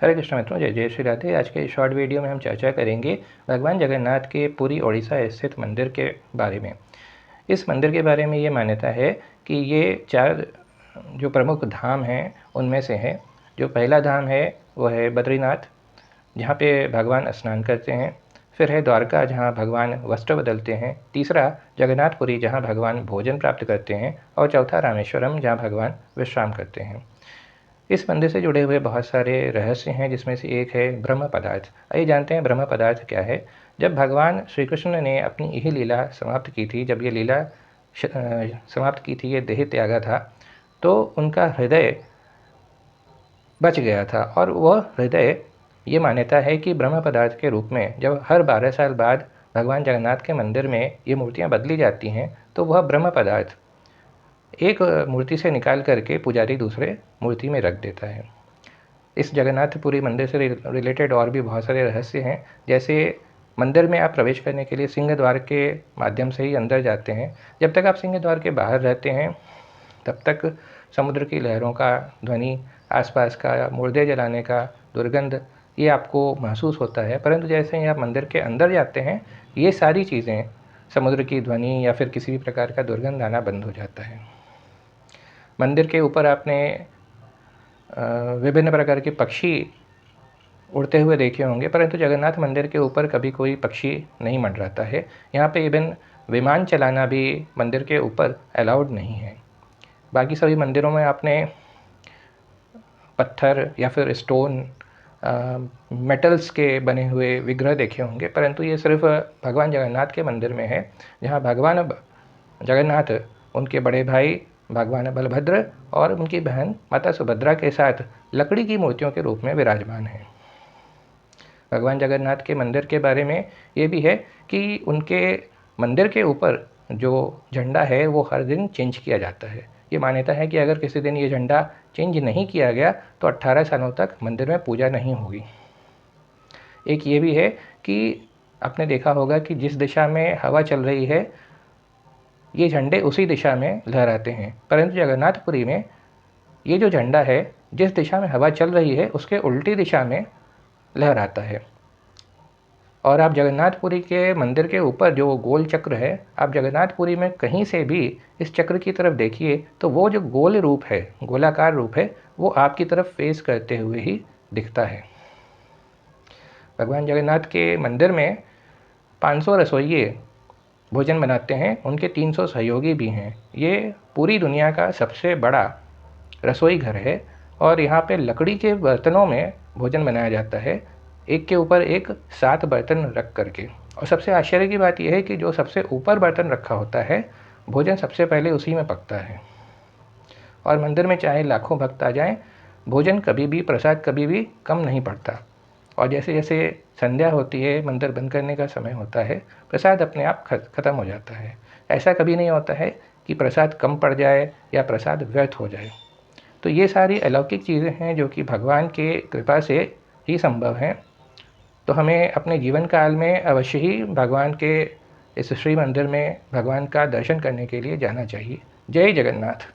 हरे कृष्ण मित्रों, जय जय श्री राधे। आज के शॉर्ट वीडियो में हम चर्चा करेंगे भगवान जगन्नाथ के पुरी ओडिशा स्थित मंदिर के बारे में। इस मंदिर के बारे में ये मान्यता है कि ये 4 जो प्रमुख धाम हैं उनमें से है। जो पहला धाम है वो है बद्रीनाथ, जहाँ पे भगवान स्नान करते हैं। फिर है द्वारका, जहाँ भगवान वस्त्र बदलते हैं। तीसरा जगन्नाथपुरी, जहाँ भगवान भोजन प्राप्त करते हैं। और चौथा रामेश्वरम, जहाँ भगवान विश्राम करते हैं। इस मंदिर से जुड़े हुए बहुत सारे रहस्य हैं, जिसमें से एक है ब्रह्म पदार्थ। आइए जानते हैं ब्रह्म पदार्थ क्या है। जब भगवान श्री कृष्ण ने अपनी यही लीला समाप्त की थी, जब ये लीला समाप्त की थी, ये देह त्यागा था, तो उनका हृदय बच गया था। और वह हृदय, ये मान्यता है कि ब्रह्म पदार्थ के रूप में जब हर 12 साल बाद भगवान जगन्नाथ के मंदिर में ये मूर्तियाँ बदली जाती हैं, तो वह ब्रह्म पदार्थ एक मूर्ति से निकाल करके पुजारी दूसरे मूर्ति में रख देता है। इस जगन्नाथपुरी मंदिर से रिलेटेड और भी बहुत सारे रहस्य हैं। जैसे मंदिर में आप प्रवेश करने के लिए सिंह द्वार के माध्यम से ही अंदर जाते हैं। जब तक आप सिंह द्वार के बाहर रहते हैं, तब तक समुद्र की लहरों का ध्वनि, आसपास का मुर्दे जलाने का दुर्गंध, ये आपको महसूस होता है। परंतु जैसे ही आप मंदिर के अंदर जाते हैं, ये सारी चीज़ें, समुद्र की ध्वनि या फिर किसी भी प्रकार का दुर्गंध आना बंद हो जाता है। मंदिर के ऊपर आपने विभिन्न प्रकार के पक्षी उड़ते हुए देखे होंगे, परंतु जगन्नाथ मंदिर के ऊपर कभी कोई पक्षी नहीं मंडराता है। यहाँ पे इवन विमान चलाना भी मंदिर के ऊपर अलाउड नहीं है। बाकी सभी मंदिरों में आपने पत्थर या फिर स्टोन, मेटल्स के बने हुए विग्रह देखे होंगे, परंतु ये सिर्फ भगवान जगन्नाथ के मंदिर में है, जहाँ भगवान जगन्नाथ उनके बड़े भाई भगवान बलभद्र और उनकी बहन माता सुभद्रा के साथ लकड़ी की मूर्तियों के रूप में विराजमान हैं। भगवान जगन्नाथ के मंदिर के बारे में ये भी है कि उनके मंदिर के ऊपर जो झंडा है वो हर दिन चेंज किया जाता है। ये मान्यता है कि अगर किसी दिन ये झंडा चेंज नहीं किया गया तो 18 सालों तक मंदिर में पूजा नहीं होगी। एक ये भी है कि आपने देखा होगा कि जिस दिशा में हवा चल रही है, ये झंडे उसी दिशा में लहराते हैं। परंतु जगन्नाथपुरी में ये जो झंडा है, जिस दिशा में हवा चल रही है उसके उल्टी दिशा में लहराता है। और आप जगन्नाथपुरी के मंदिर के ऊपर जो गोल चक्र है, आप जगन्नाथपुरी में कहीं से भी इस चक्र की तरफ देखिए तो वो जो गोल रूप है, गोलाकार रूप है, वो आपकी तरफ फेस करते हुए ही दिखता है। भगवान जगन्नाथ के मंदिर में 500 रसोइये भोजन बनाते हैं, उनके 300 सहयोगी भी हैं। ये पूरी दुनिया का सबसे बड़ा रसोई घर है और यहाँ पे लकड़ी के बर्तनों में भोजन बनाया जाता है, एक के ऊपर एक 7 बर्तन रख करके। और सबसे आश्चर्य की बात यह है कि जो सबसे ऊपर बर्तन रखा होता है, भोजन सबसे पहले उसी में पकता है। और मंदिर में चाहे लाखों भक्त आ जाएं, भोजन कभी भी, प्रसाद कभी भी कम नहीं पड़ता। और जैसे जैसे संध्या होती है, मंदिर बंद करने का समय होता है, प्रसाद अपने आप ख़त्म हो जाता है। ऐसा कभी नहीं होता है कि प्रसाद कम पड़ जाए या प्रसाद व्यर्थ हो जाए। तो ये सारी अलौकिक चीज़ें हैं जो कि भगवान के कृपा से ही संभव हैं। तो हमें अपने जीवन काल में अवश्य ही भगवान के इस श्री मंदिर में भगवान का दर्शन करने के लिए जाना चाहिए। जय जगन्नाथ।